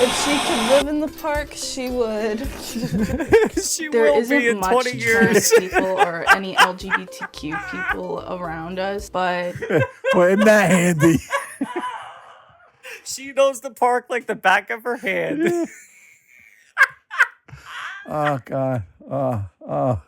If she could live in the park, she would. There There isn't isn't much much 20 years. trans people or any LGBTQ people around us, but Well, isn't that handy? She knows the park like the back of her hand. Oh, God. Oh.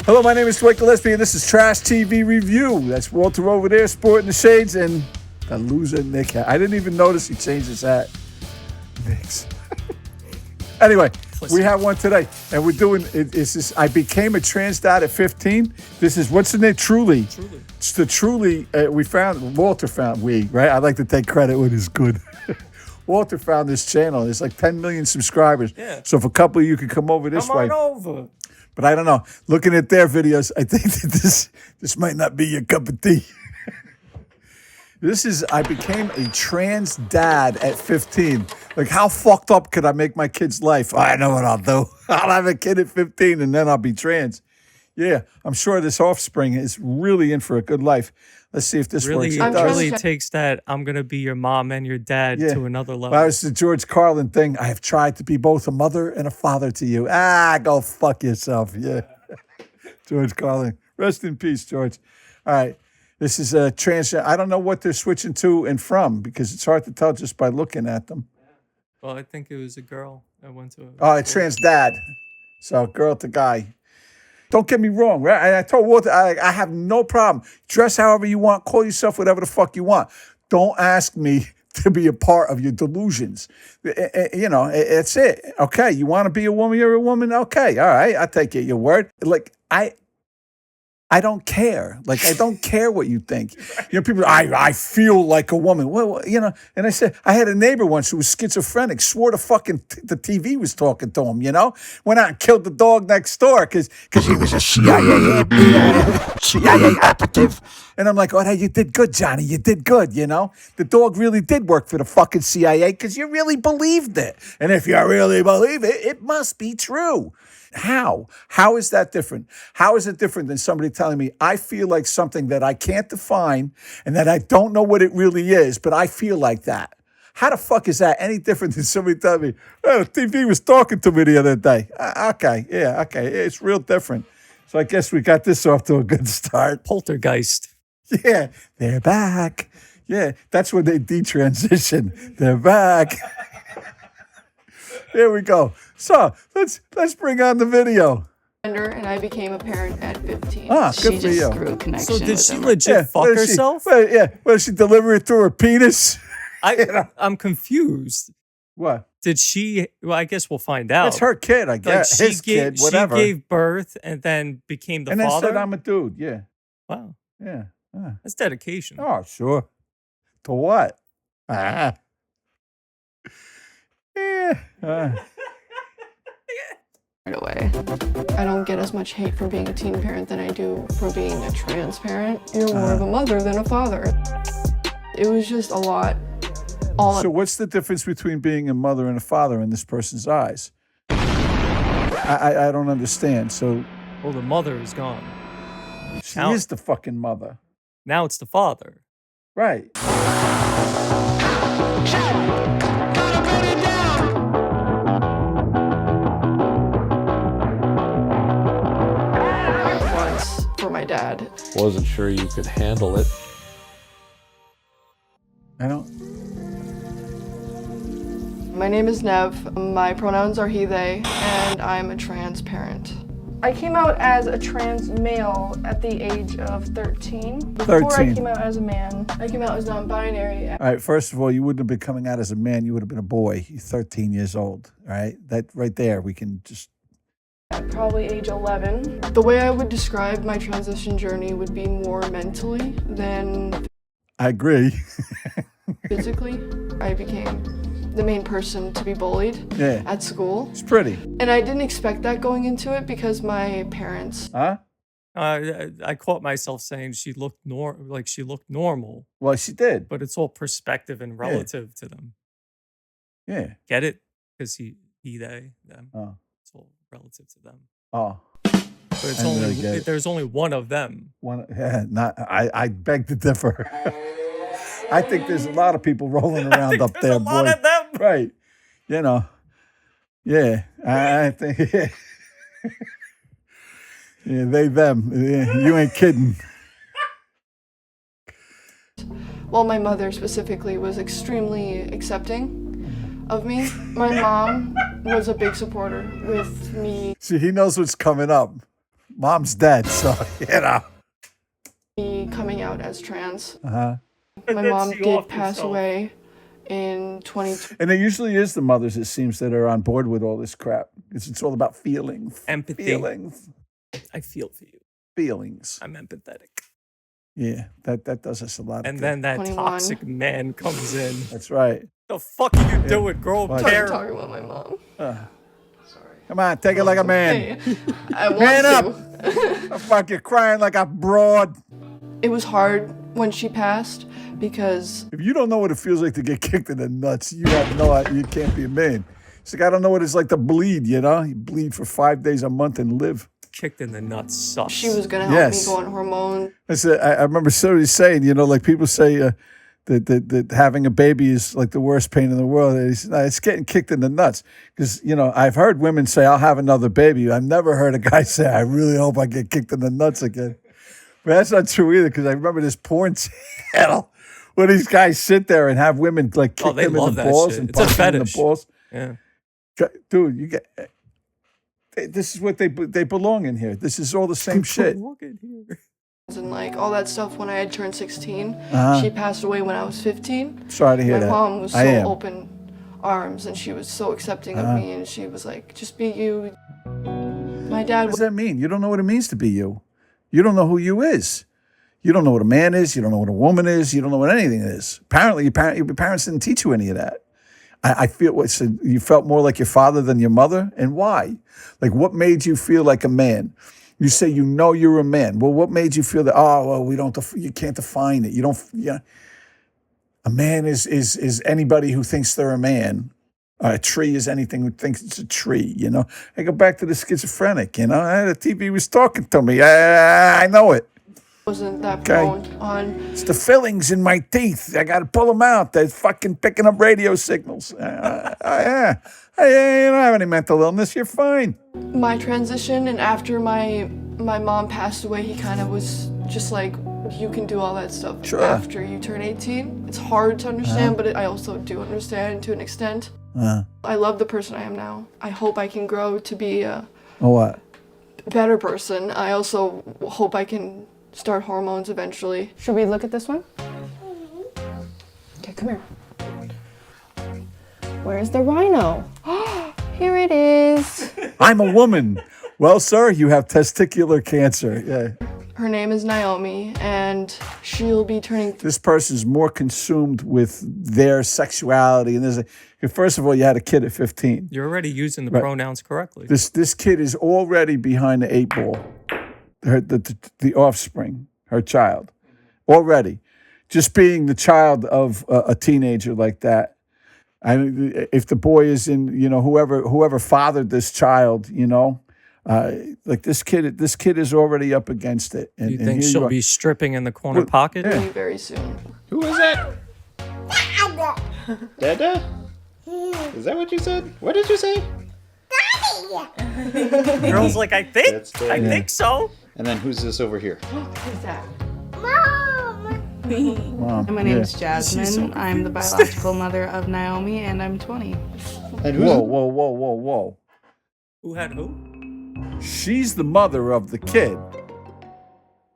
Hello, my name is Dwight Gillespie, and this is Trash TV Review. That's Walter over there, sporting the shades, and the loser Nick hat. I didn't even notice he changed his hat. Nick's. Anyway, we have one today, and we're doing I became a trans dad at 15. This is, what's the name? Truly. It's the Truly, Walter found, right? I like to take credit when it's good. Walter found this channel. There's like 10 million subscribers. Yeah. So if a couple of you could come over this way. Come on over. But I don't know. Looking at their videos, I think that this might not be your cup of tea. I became a trans dad at 15. Like, how fucked up could I make my kid's life? I know what I'll do. I'll have a kid at 15 and then I'll be trans. Yeah, I'm sure this offspring is really in for a good life. Let's see if this works. Really, It it does. really takes that I'm going to be your mom and your dad Yeah. to another level. Well, it's the George Carlin thing. I have tried to be both a mother and a father to you. Go fuck yourself. Yeah. George Carlin. Rest in peace, George. All right. This is a trans. I don't know what they're switching to and from because it's hard to tell just by looking at them. Well, I think it was a girl I went to. Oh, it's trans dad. So girl to guy. Don't get me wrong, right? I told Walter, I have no problem. Dress however you want. Call yourself whatever the fuck you want. Don't ask me to be a part of your delusions. It's it. Okay, you want to be a woman, you're a woman. Okay, all right, I take it your word. Like, I don't care. Like, I don't care what you think. People, I feel like a woman. Well, and I said, I had a neighbor once who was schizophrenic, swore the fucking the TV was talking to him, Went out and killed the dog next door because he was a CIA operative. And I'm like, oh, hey, you did good, Johnny. You did good, The dog really did work for the fucking CIA because you really believed it. And if you really believe it, it must be true. How? How is that different? How is it different than somebody telling me I feel like something that I can't define and that I don't know what it really is, but I feel like that? How the fuck is that any different than somebody telling me, oh, the TV was talking to me the other day? Okay. It's real different. So I guess we got this off to a good start. Poltergeist. Yeah, they're back. Yeah, that's when they detransition. They're back. There we go. So let's bring on the video. and I became a parent at 15. Good She for just you. grew a connection So did with she him. legit fuck what did herself? What did she deliver it through her penis? I'm confused. What? Did she? Well, I guess we'll find out. That's her kid, I Like guess. His kid, whatever. She gave birth and then became the and then father. said, I'm a dude. Yeah. Wow, Yeah. that's dedication. Oh, sure. To what? Yeah. Right away. I don't get as much hate from being a teen parent than I do for being a trans parent. You're more of a mother than a father. It was just a lot. So what's the difference between being a mother and a father in this person's eyes? I don't understand. So Well, the mother is gone. she Now- is the fucking mother. Now it's the father. Right. Once for my dad. Wasn't sure you could handle it. I don't. My name is Nev. My pronouns are he, they, and I'm a trans parent. I came out as a trans male at the age of 13. Before 13. I came out as a man, I came out as non-binary. All right, first of all, you wouldn't have been coming out as a man. You would have been a boy. You're 13 years old. All right? That right there, we can just. At probably age 11. The way I would describe my transition journey would be more mentally than I agree. physically. I became the main person to be bullied Yeah. at school. It's pretty. And I didn't expect that going into it because my parents, Huh? I caught myself saying she looked normal, Well, she did. but it's all perspective and relative to them. Yeah. Get it? Because he, they, them. Oh. It's all relative to them. Oh. But it's I really only get it. there's only one of them. I beg to differ. I think there's a lot of people rolling around up There's there, a lot boy. of them. Right. You know. Yeah. I think. Yeah. Yeah, they, them. Yeah, you ain't kidding. Well, my mother specifically was extremely accepting of me. My mom was a big supporter with me See, he knows what's coming up. Mom's dead, so, you know. coming out as trans. Uh-huh. My then mom she did offed pass herself. away in 2020. And it usually is the mothers, it seems, that are on board with all this crap. It's all about feelings. Empathy. Feelings. I feel for you. Feelings. I'm empathetic. Yeah, that does us a lot of And good. then that 21. toxic man comes in. That's right. The fuck are you doing, girl? What? I'm Care. talking about my mom. Come on, take it like a man. Hey, I want Man to. up. Fuck, you're crying like a broad. It was hard when she passed because If you don't know what it feels like to get kicked in the nuts, you have no idea. You can't be a man. It's like, I don't know what it's like to bleed, you know? You bleed for 5 days a month and live. Kicked in the nuts sucks. she was going to help Yes. me go on hormones. I remember somebody saying, you know, like people say that having a baby is like the worst pain in the world. And he said, "No, it's getting kicked in the nuts." Because, you know, I've heard women say, I'll have another baby. I've never heard a guy say, I really hope I get kicked in the nuts again. But that's not true either, because I remember this porn channel where these guys sit there and have women like kick Oh, they them in love the that balls shit. and It's a punch them in the fetish. balls. Yeah. Dude, you get... This is what they belong in here. This is all the same shit. Look at here. And like all that stuff when I had turned 16. Uh-huh. She passed away when I was 15. Sorry to hear My that. mom was so I am. open arms and she was so accepting of me and she was like, just be you. My dad What does that mean? You don't know what it means to be you. You don't know who you is. You don't know what a man is. You don't know what a woman is. You don't know what anything is. Apparently, your parents didn't teach you any of that. I feel you felt more like your father than your mother, and why? Like, what made you feel like a man? You say you know you're a man. Well, what made you feel that? Oh, well, we don't. You can't define it. You don't. Yeah. A man is anybody who thinks they're a man. A tree is anything who thinks it's a tree. You know. I go back to the schizophrenic. You know, the TV was talking to me. I know it. wasn't that Okay. prone on. It's the fillings in my teeth. I got to pull them out. They're fucking picking up radio signals. Yeah. Hey, you don't have any mental illness. You're fine. My transition, and after my mom passed away, he kind of was just like, you can do all that stuff Sure. after you turn 18. It's hard to understand, but I also do understand to an extent. I love the person I am now. I hope I can grow to be a Oh, what? better person. I also hope I can start hormones eventually. Should we look at this one? Okay, come here. Where's the rhino? Here it is. I'm a woman. Well, sir, you have testicular cancer. Yeah. Her name is Naomi, and she'll be turning This person's more consumed with their sexuality. And first of all, you had a kid at 15. You're already using the Right. pronouns correctly. This kid is already behind the 8 ball. The offspring, her child, already. Just being the child of a teenager like that. If the boy is in, you know, whoever fathered this child, you know, like this kid is already up against it. And, You and think here she'll are. be stripping in the corner Well, pocket? yeah. me very soon. Who is that? Dada? Is that what you said? What did you say? Girl's like, I think That's the- think so. And then who's this over here? Who's that? Mom, My name's yeah. Jasmine. I'm the biological mother of Naomi, and I'm 20. And who's Whoa. Who had who? She's the mother of the kid.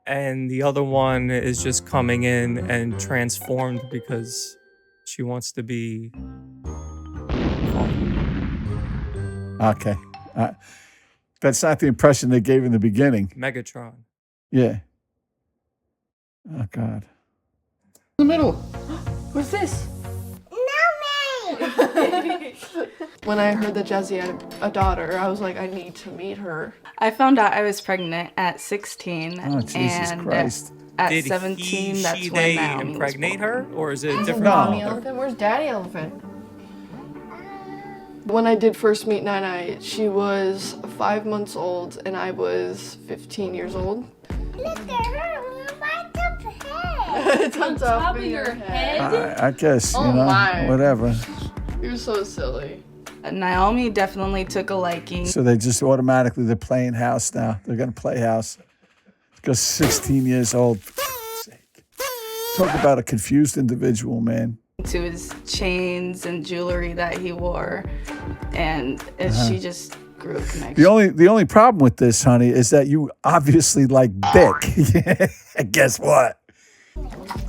And the other one is just coming in and transformed because she wants to be. Okay. That's not the impression they gave in the beginning. Megatron. Yeah. Oh, God. in the middle? Who's this? When I heard that Jazzy had a daughter, I was like, I need to meet her. I found out I was pregnant at 16. Oh, Jesus and Christ. At Did 17, he, that's she, when they Naomi impregnate was born. her? Or is it a different No. Mommy mother? elephant? Where's Daddy elephant? When I did first meet Nai, she was 5 months old and I was 15 years old. Look at her with my top head. It's on top of your head. I guess, you Oh know, my. whatever. You're so silly. Naomi definitely took a liking. So they just automatically, they're playing house now. They're going to play house. Because 16 years old. For God's sake. Talk about a confused individual, man. To his chains and jewelry that he wore, and she just grew a connection. The only problem with this, honey, is that you obviously like dick. And guess what?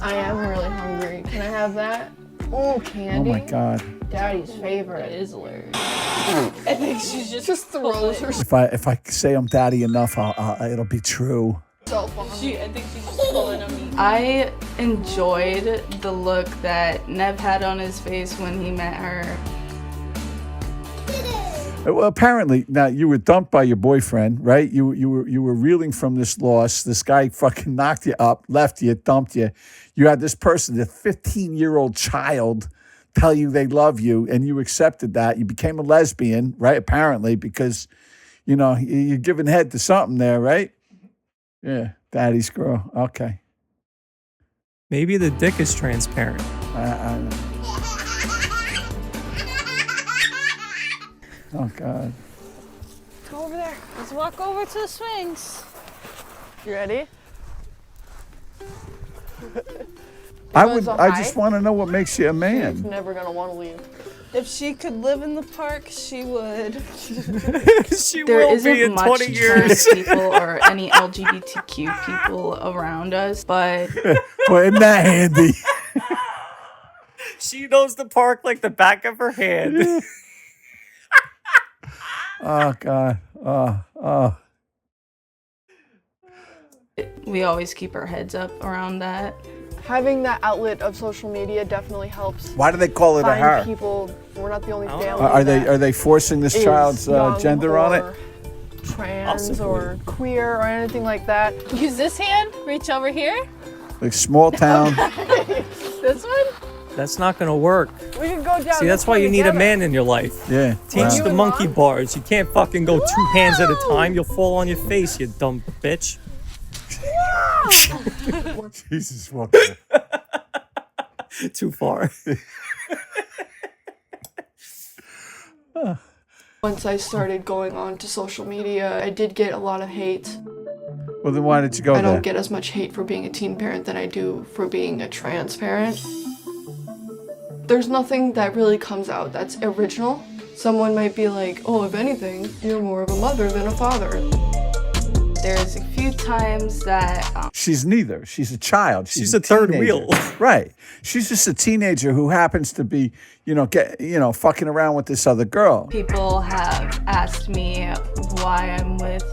I am really hungry. Can I have that? Oh, Oh candy. my God. Daddy's favorite. Is hilarious. I think she just throws herself If I say I'm daddy enough, it'll be true. on me. I think she's just pulling on me. I enjoyed the look that Nev had on his face when he met her. Well, apparently, now you were dumped by your boyfriend, right? You were reeling from this loss. This guy fucking knocked you up, left you, dumped you. You had this person, the 15-year-old child, tell you they love you, and you accepted that. You became a lesbian, right? Apparently, because you know you're giving head to something there, right? Yeah, daddy's girl. Okay. Maybe the dick is transparent. Oh God. Go over there. Let's walk over to the swings. You ready? I high? just want to know what makes you a She's man. never gonna want to leave. If she could live in the park, she would. She There will be isn't in much 20 years. trans people or any LGBTQ people around us, but Well, isn't that handy? She knows the park like the back of her hand. Oh God. Oh. we always keep our heads up around that. Having that outlet of social media definitely helps. Why do they call it a Find her? people. We're not the only Oh. family. Are that they forcing this is child's young gender on it? or Trans support or queer or anything like that. Use this hand. Reach over here. Like small town. This one. That's not gonna work. We can go down. See, that's why you need a man in your life. Yeah. Teach wow. the monkey bars. You can't fucking go 2 hands at a time. You'll fall on your face, you dumb bitch. Jesus fucking. Too far. Once I started going on to social media, I did get a lot of hate. Well, then why did you go I there? don't get as much hate for being a teen parent than I do for being a trans parent. There's nothing that really comes out that's original. Someone might be like, oh, if anything, you're more of a mother than a father. There's a few times that She's neither. She's a child. She's a third teenager. wheel. Right. She's just a teenager who happens to be, fucking around with this other girl. people have asked me why I'm with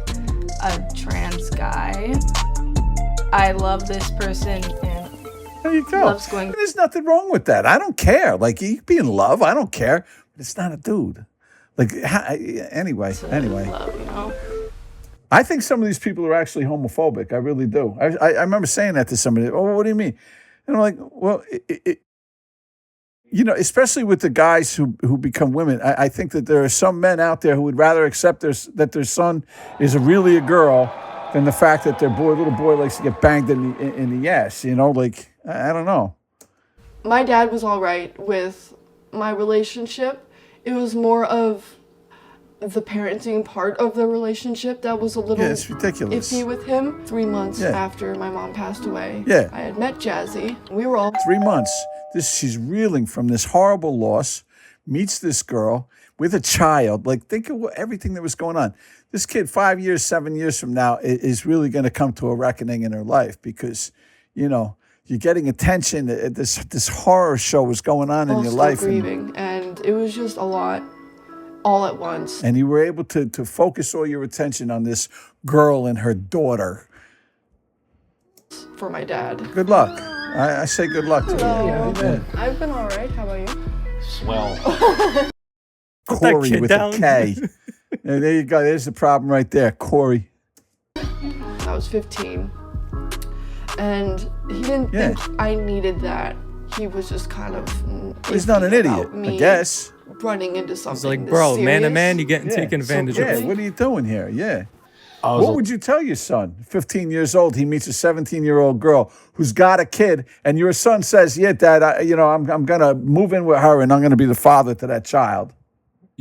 a trans guy. I love this person and There you go. loves going. There's nothing wrong with that. I don't care. Like, you can be in love. I don't care. But it's not a dude. Like, anyway. Love, you know? I think some of these people are actually homophobic. I really do. I remember saying that to somebody. Oh, what do you mean? And I'm like, well, especially with the guys who become women, I think that there are some men out there who would rather accept that their son is really a girl than the fact that their little boy likes to get banged in the ass. Like, I don't know. My dad was all right with my relationship. It was more of the parenting part of the relationship that was a little Yeah, it's ridiculous. iffy with him. 3 months Yeah. after my mom passed away, Yeah. I had met Jazzy. We were all 3 months. She's reeling from this horrible loss, meets this girl with a child. Like, think of everything that was going on. This kid, 5 years, 7 years from now, is really going to come to a reckoning in her life because, you're getting attention. This horror show was going on in your still life. grieving, and it was just a lot all at once. And you were able to focus all your attention on this girl and her daughter. For my dad. Good luck. I say good luck to you. Yeah. I've been all right. How about you? Swell. Put that Corey kid with down. a K. And there you go. There's the problem right there. Corey. I was 15, and he didn't Yeah. think I needed that. He was just kind of. He's not an iffy about idiot, I me guess. running into something. It's like, this bro, man to serious. man, you're getting Yeah. taken advantage So, yeah, of. what are you doing here? Yeah. I was What would you tell your son? 15 years old, he meets a 17-year-old girl who's got a kid, and your son says, "Yeah, Dad, I'm gonna move in with her, and I'm gonna be the father to that child."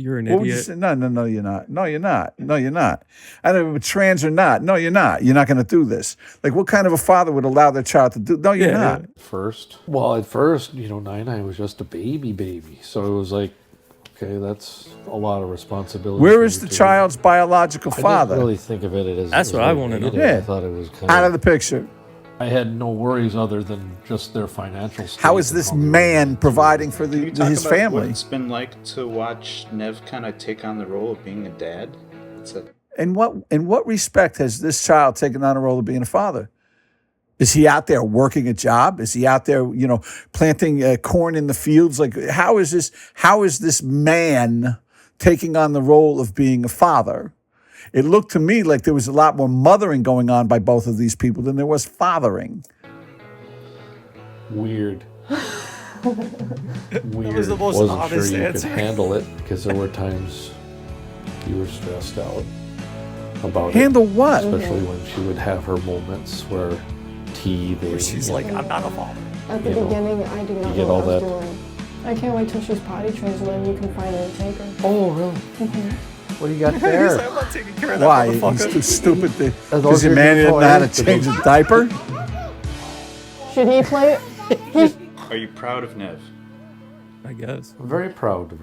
You're an What would you idiot. say? No, you're not. No, you're not. No, you're not. I don't know if trans or not. No, you're not. You're not gonna do this. Like, what kind of a father would allow their child to do? No, you're Yeah, not. at first, Nine was just a baby. So it was like, okay, that's a lot of responsibility. Where for is you the to- child's biological I father? didn't really think of it as. That's as what I like wanna know. negative. Yeah. I thought it was kind Out of the picture. I had no worries other than just their financial state. How is and this how they were man able to- providing for Can you talk his about family? what it's been like to watch Nev kind of take on the role of being a dad? In what respect has this child taken on a role of being a father? Is he out there working a job? Is he out there, planting corn in the fields? Like, how is this man taking on the role of being a father? It looked to me like there was a lot more mothering going on by both of these people than there was fathering. Weird. Weird. was the most Wasn't honest sure you answer. could handle it because there were times you were stressed out about Handle it. what? Especially when she would have her moments where teething. She's like, I'm not a father. At the You know, beginning, I did not you know get what I was all that- doing. I can't wait till she's potty trained, and then you can finally take her. Oh, really? What do you got He's there? like, I'm not taking care of that Why? He's motherfucker. too stupid. those Because your your man new didn't know how to toys? change a diaper? Should he play it? Are you proud of Nev? I guess. I'm very proud of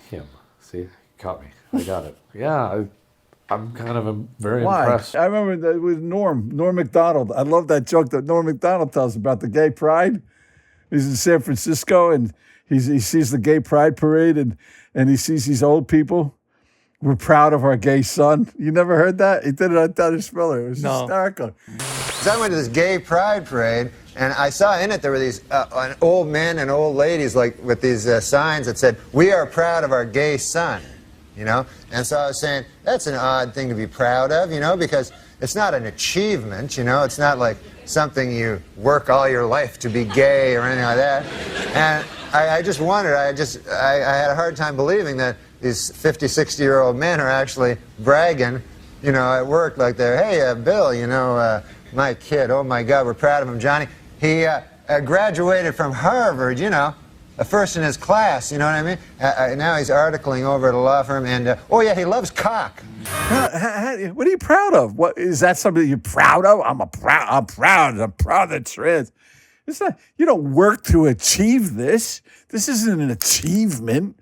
him. See, caught me. I got it. Yeah, I'm kind of very Why? impressed. I remember that with Norm McDonald. I love that joke that Norm McDonald tells about the gay pride. He's in San Francisco and he sees the gay pride parade and he sees these old people. We're proud of our gay son. You never heard that? He did it on Dennis Miller. It was No. hysterical. So I went to this gay pride parade, and I saw in it there were these old men and old ladies like with these signs that said, "We are proud of our gay son," And so I was saying that's an odd thing to be proud of, because it's not an achievement, It's not like something you work all your life to be gay or anything like that. And I just wondered. I had a hard time believing that these 50, 60-year-old men are actually bragging, at work like they're, "Hey, Bill, my kid, oh my God, we're proud of him, Johnny. He graduated from Harvard, a first in his class, you know what I mean? Now he's articling over at a law firm, and oh yeah, he loves cock." What are you proud of? What is that? Something you're proud of? I'm proud of trans. It's not. You don't work to achieve this. This isn't an achievement.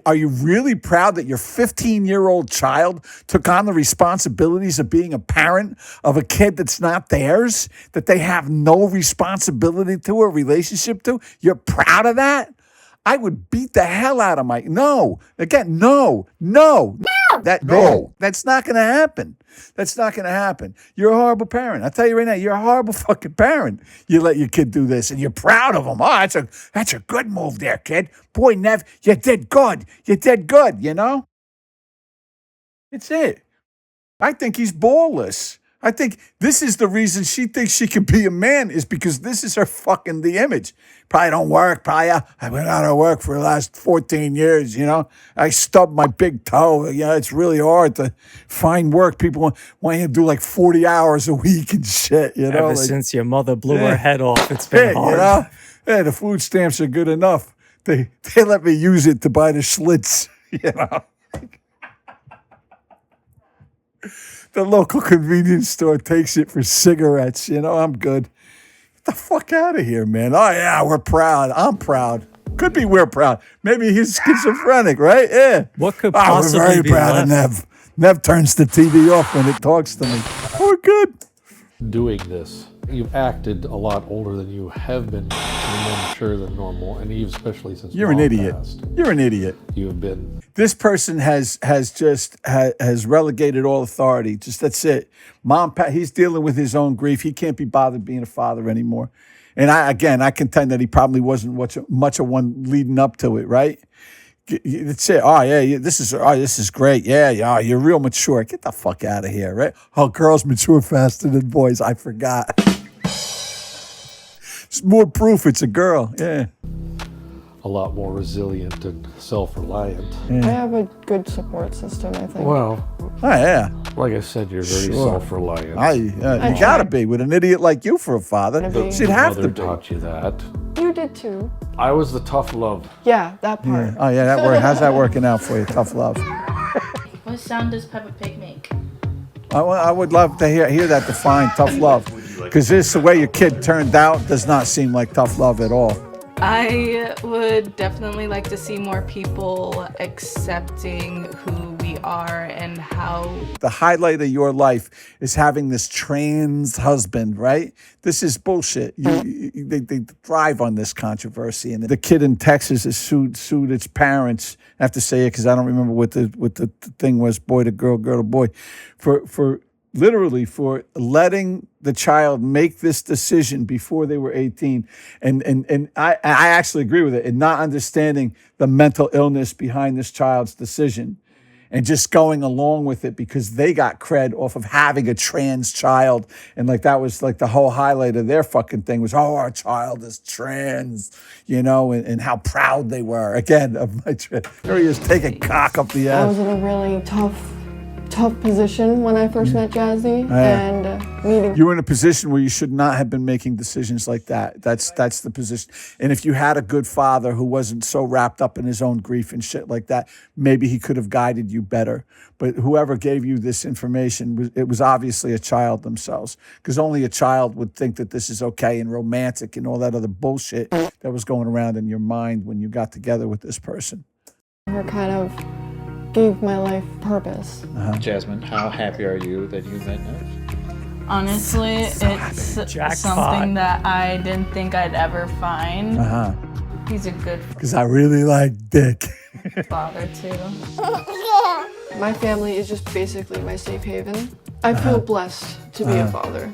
Are you really proud that your 15-year-old child took on the responsibilities of being a parent of a kid that's not theirs, that they have no responsibility to or relationship to? You're proud of that? I would beat the hell out of my... No. Again, no. That's not going to happen. That's not going to happen. You're a horrible parent. I'll tell you right now, you're a horrible fucking parent. You let your kid do this, and you're proud of him. Oh, that's a good move there, kid. Boy, Nev, you did good. It's it. I think he's ballless. I think this is the reason she thinks she can be a man is because this is her fucking the image. Probably don't work. I've been out of work for the last 14 years, I stubbed my big toe. It's really hard to find work. People want you to do like 40 hours a week and shit, Ever like, since your mother blew Yeah. her head off, it's hey, been hard. Hey, the food stamps are good enough. They let me use it to buy the Schlitz, The local convenience store takes it for cigarettes. I'm good. Get the fuck out of here, man. Oh, yeah, we're proud. I'm proud. Could be we're proud. Maybe he's schizophrenic, right? Yeah. What could We're possibly very be proud of left? Nev. Nev turns the TV off when it talks to me. We're good. Doing this, you've acted a lot older than you have been, and more mature than normal, and you've especially since You're an Mom idiot. passed, You're an idiot. you have been This person has relegated all authority. Just that's it. He's dealing with his own grief. He can't be bothered being a father anymore. And I contend that he probably wasn't much of one leading up to it, right? That's it. Oh yeah, this is great. Yeah, you're real mature. Get the fuck out of here, right? Oh, girls mature faster than boys. I forgot. It's more proof it's a girl. Yeah. a a lot more resilient and self-reliant. I have a good support system, I think. Well, Oh, yeah. like I said, you're very Sure. self-reliant. You gotta be with an idiot like you for a father. Be. She'd have Mother to be. taught you that. You did too. I was the tough love. Yeah, that part. Oh, yeah, how's that working out for you? Tough love. What sound does Peppa Pig make? I would love to hear that defined, tough love. Because this, the way your kid turned out, does not seem like tough love at all. I would definitely like to see more people accepting who we are and how. The highlight of your life is having this trans husband, right? This is bullshit. They thrive on this controversy. And the kid in Texas has sued its parents. I have to say it because I don't remember what the thing was, boy to girl, girl to boy, for literally for letting the child make this decision before they were 18. And I actually agree with it, and not understanding the mental illness behind this child's decision and just going along with it because they got cred off of having a trans child. And like that was like the whole highlight of their fucking thing was, oh, our child is trans, you know, and how proud they were. Again, of my there he is taking cock up the I ass. was in a really tough position when I first met Jazzy, and meeting. You were in a position where you should not have been making decisions like that. That's the position. And if you had a good father who wasn't so wrapped up in his own grief and shit like that, maybe he could have guided you better. But whoever gave you this information, it was obviously a child themselves, because only a child would think that this is okay and romantic and all that other bullshit that was going around in your mind when you got together with this person. Her kind of gave my life purpose. Jasmine, how happy are you that you met Nev? Honestly, it's Jackpot. something that I didn't think I'd ever find. He's a good Because I really like dick. father too. My family is just basically my safe haven. I feel blessed to be a father.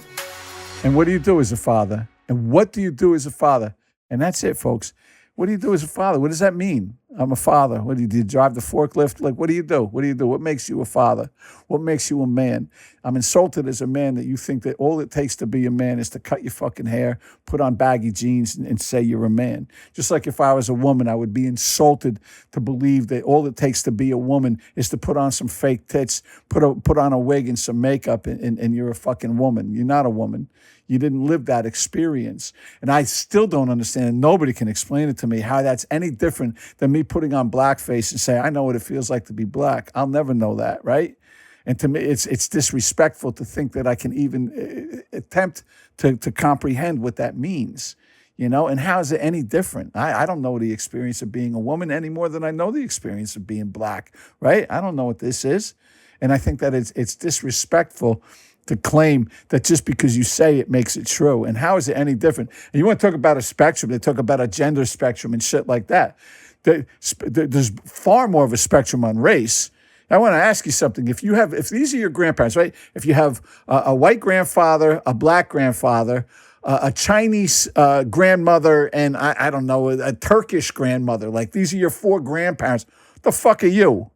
And what do you do as a father? And what do you do as a father? And that's it, folks. What do you do as a father? What does that mean? I'm a father. What do you drive the forklift? Like, what do you do? What do you do? What makes you a father? What makes you a man? I'm insulted as a man that you think that all it takes to be a man is to cut your fucking hair, put on baggy jeans, and say you're a man. Just like if I was a woman, I would be insulted to believe that all it takes to be a woman is to put on some fake tits, put on a wig and some makeup, and you're a fucking woman. You're not a woman. You didn't live that experience. And I still don't understand, and nobody can explain it to me, how that's any different than me putting on blackface and say, I know what it feels like to be black. I'll never know that, right? And to me, it's disrespectful to think that I can even attempt to comprehend what that means, you know? And how is it any different? I don't know the experience of being a woman any more than I know the experience of being black, right? I don't know what this is. And I think that it's disrespectful to claim that just because you say it makes it true. And how is it any different? And you want to talk about a spectrum, they talk about a gender spectrum and shit like that. There's far more of a spectrum on race. I want to ask you something. If these are your grandparents, right? If you have a white grandfather, a black grandfather, a Chinese grandmother, and I don't know, a Turkish grandmother, like these are your four grandparents, what the fuck are you?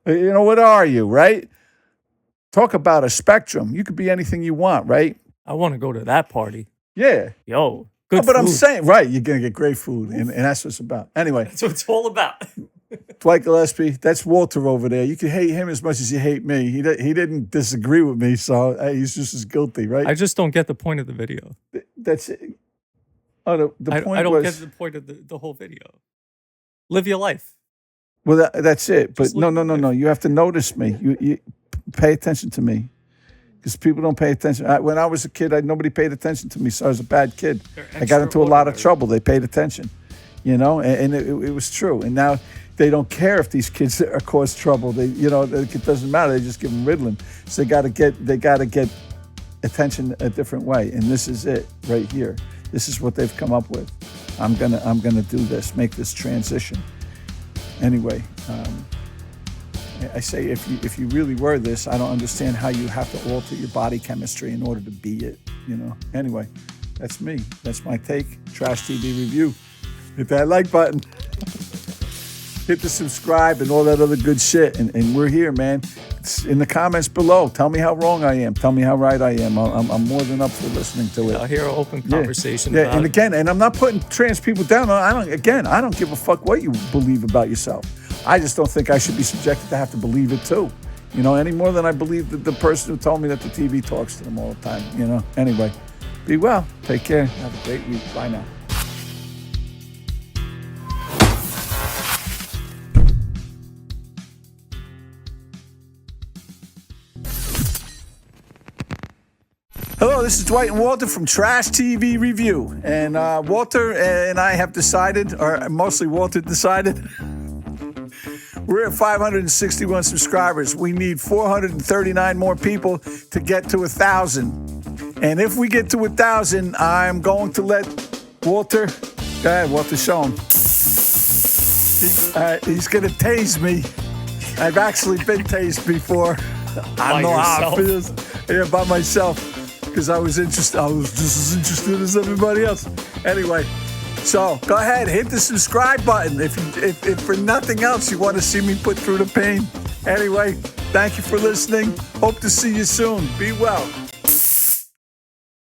You know, what are you, right? Talk about a spectrum. You could be anything you want, right? I want to go to that party. Yeah. Yo, good But food. I'm saying, right, you're going to get great food, and that's what it's about. Anyway, That's what it's all about. Dwight Gillespie, that's Walter over there. You can hate him as much as you hate me. He didn't disagree with me, so he's just as guilty, right? I just don't get the point of the video. That's it. Oh, the point I don't was... get the point of the whole video. Live your life. Well, that's it. But Just no. live your life. You have to notice me. You pay attention to me. Because people don't pay attention. When I was a kid, nobody paid attention to me, so I was a bad kid. I got into a lot of extraordinary. trouble. They paid attention, you know, and it was true. And now they don't care if these kids are cause trouble. It doesn't matter. They just give them Ritalin. So they got to get attention a different way. And this is it right here. This is what they've come up with. I'm gonna do this, make this transition. Anyway. I say, if you really were this, I don't understand how you have to alter your body chemistry in order to be it, you know? Anyway, that's me. That's my take. Trash TV review. Hit that like button. hit the subscribe and all that other good shit. And we're here, man. It's in the comments below. Tell me how wrong I am. Tell me how right I am. I'm more than up for listening to it. I'll hear an open conversation Yeah, about and it. again, and I'm not putting trans people down. I don't give a fuck what you believe about yourself. I just don't think I should be subjected to have to believe it too. You know, any more than I believe that the person who told me that the TV talks to them all the time, you know. Anyway, be well. Take care. Have a great week. Bye now. Hello, this is Dwight and Walter from Trash TV Review. And Walter and I have decided, or mostly Walter decided, we're at 561 subscribers. We need 439 more people to get to 1,000. And if we get to 1,000, I'm going to let Walter, go ahead, Walter, show him. He's going to tase me. I've actually been tased before. I don't know how it feels. Yeah, by myself. Because I was just as interested as everybody else. Anyway, so go ahead, hit the subscribe button if for nothing else you want to see me put through the pain. Anyway, thank you for listening. Hope to see you soon. Be well.